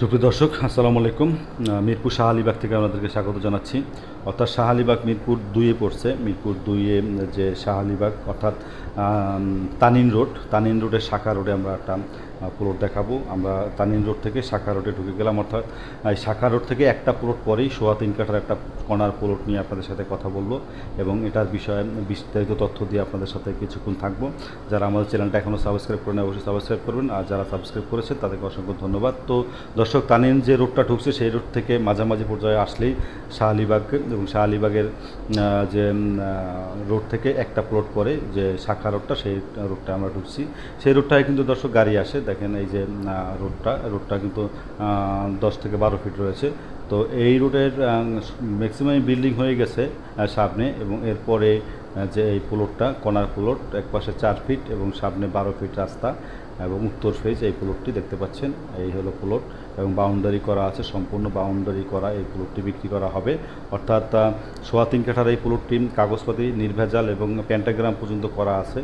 সুপ্রিয় দর্শক, আসসালামু আলাইকুম। মিরপুর শাহ আলীবাগ থেকে আপনাদেরকে স্বাগত জানাচ্ছি। অর্থাৎ শাহ আলীবাগ মিরপুর 2-এ পড়ছে। মিরপুর 2-এ যে শাহ আলীবাগ অর্থাৎ তানিন রোডের শাখা রোডে আমরা একটা প্লট দেখাবো। আমরা তানিন রোড থেকে শাখা রোডে ঢুকে গেলাম। অর্থাৎ এই শাখা রোড থেকে একটা প্লট পরেই 3.25 কাঠার একটা কর্নার প্লট নিয়ে আপনাদের সাথে কথা বলবো এবং এটার বিষয়ে বিস্তারিত তথ্য দিয়ে আপনাদের সাথে কিছুক্ষণ থাকবো। যারা আমাদের চ্যানেলটা এখনও সাবস্ক্রাইব করেন অবশ্যই সাবস্ক্রাইব করবেন, আর যারা সাবস্ক্রাইব করেছেন তাদেরকে অসংখ্য ধন্যবাদ। তো দর্শক, তানিন যে রোডটা ঢুকছে সেই রোড থেকে মাঝামাঝি পর্যায়ে আসলেই শাহ আলীবাগ, এবং শাহ আলীবাগের যে রোড থেকে একটা প্লট পরে যে শাখা রোডটা, সেই রোডটা আমরা ঢুকছি। সেই রোডটায় কিন্তু দর্শক গাড়ি আসে। দেখেন এই যে রোডটা কিন্তু 10 থেকে 12 ফিট রয়েছে। তো এই রোডের ম্যাক্সিমাম বিল্ডিং হয়ে গেছে সামনে, এবং এরপরে যে এই প্লটটা কর্নার প্লট, এক পাশে 4 ফিট এবং সামনে 12 ফিট রাস্তা এবং উত্তর ফেজ এই প্লটটি দেখতে পাচ্ছেন। এই হলো প্লট এবং বাউন্ডারি করা আছে, সম্পূর্ণ বাউন্ডারি করা এই প্লটটি বিক্রি করা হবে। অর্থাৎ 3.25 কাঠার এই প্লটটি কাগজপাতি নির্ভেজাল এবং প্যান্টাগ্রাম পর্যন্ত করা আছে।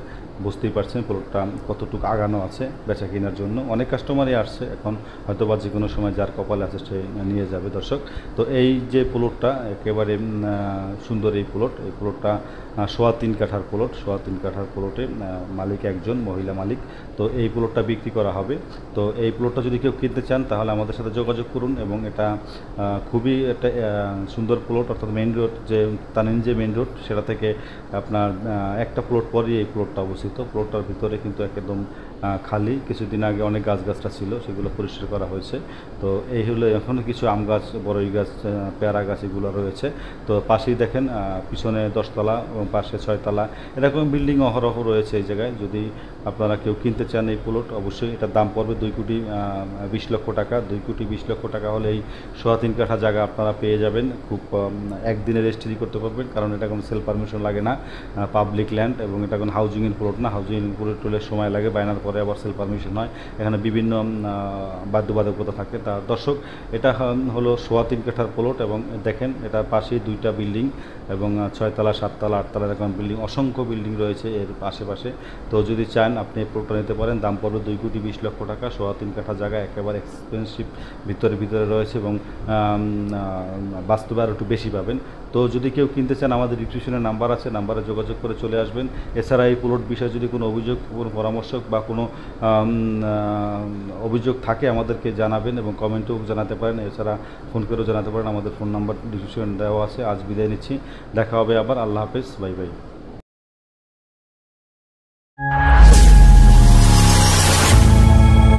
বুঝতেই পারছেন প্লটটা কতটুকু আগানো আছে বেচা কেনার জন্য। অনেক কাস্টমারই আসছে, এখন হয়তো বা যে কোনো সময় যার কপালে আছে সে নিয়ে যাবে দর্শক। তো এই যে প্লটটা একেবারে সুন্দর এই প্লটটা 3.25 কাঠার প্লট। 3.25 কাঠার প্লটে মালিক একজন মহিলা মালিক। তো এই প্লটটা বিক্রি করা হবে। তো এই প্লটটা যদি কেউ কিনতে চান তাহলে আমাদের সাথে যোগাযোগ করুন। এবং এটা খুবই একটা সুন্দর প্লট। অর্থাৎ মেইন রোড, যে তানিন যে মেইন রোড, সেটা থেকে আপনার একটা প্লট পরই এই প্লটটা অবস্থিত। প্লটটার ভিতরে কিন্তু একদম খালি। কিছুদিন আগে অনেক গাছগাছরা ছিল, সেগুলো পরিষ্কার করা হয়েছে। তো এই হলো, এখনও কিছু আম গাছ, বড়ই গাছ, পেয়ারা গাছ এগুলো রয়েছে। তো পাশেই দেখেন পিছনে 10 তলা এবং পাশে 6 তলা এরকম বিল্ডিং অহরহ রয়েছে এই জায়গায়। যদি আপনারা কেউ কিনতে চান এই প্লট, অবশ্যই এটার দাম পড়বে 2,20,00,000 টাকা। 2,20,00,000 টাকা হলে এই 3.25 কাঠা জায়গা আপনারা পেয়ে যাবেন। খুব একদিনে রেজিস্ট্রি করতে পারবেন, কারণ এটা কোনো সেল পারমিশন লাগে না, পাবলিক ল্যান্ড, এবং এটা কোনো হাউজিংয়ের প্লট না। হাউজিংয়ের প্লট হলে সময় লাগে, বায়নার পরে আবার সেল পারমিশন হয়, এখানে বিভিন্ন বাধ্যবাধকতা থাকে। তা দর্শক, এটা হলো 3.25 কাঠার প্লট এবং দেখেন এটার পাশেই 2টা বিল্ডিং এবং 6 তলা, 7 তলা, 8 তলা এরকম বিল্ডিং, অসংখ্য বিল্ডিং রয়েছে এর আশেপাশে। তো যদি চান আপনি এই প্লটটা নিতে পারেন। দাম পড়বে 2,20,00,000 টাকা। 3.25 কাঠা জায়গা একেবারে এক্সপেন্সিভ ভিতরে রয়েছে এবং বাস্তবে আরও একটু বেশি পাবেন। তো যদি কেউ কিনতে চান আমাদের ডিসক্রিপশনে নাম্বার আছে, নাম্বারে যোগাযোগ করে চলে আসবেন। এছাড়া এই প্লট বিষয়ে যদি কোনো অভিযোগ, কোনো পরামর্শ বা কোনো অভিযোগ থাকে আমাদেরকে জানাবেন এবং কমেন্টেও জানাতে পারেন। এছাড়া ফোন করেও জানাতে পারেন। আমাদের ফোন নাম্বার ডিসক্রিপশনে দেওয়া আছে। আজ বিদায় নিচ্ছি, দেখা হবে আবার। আল্লাহ হাফেজ, বাই বাই।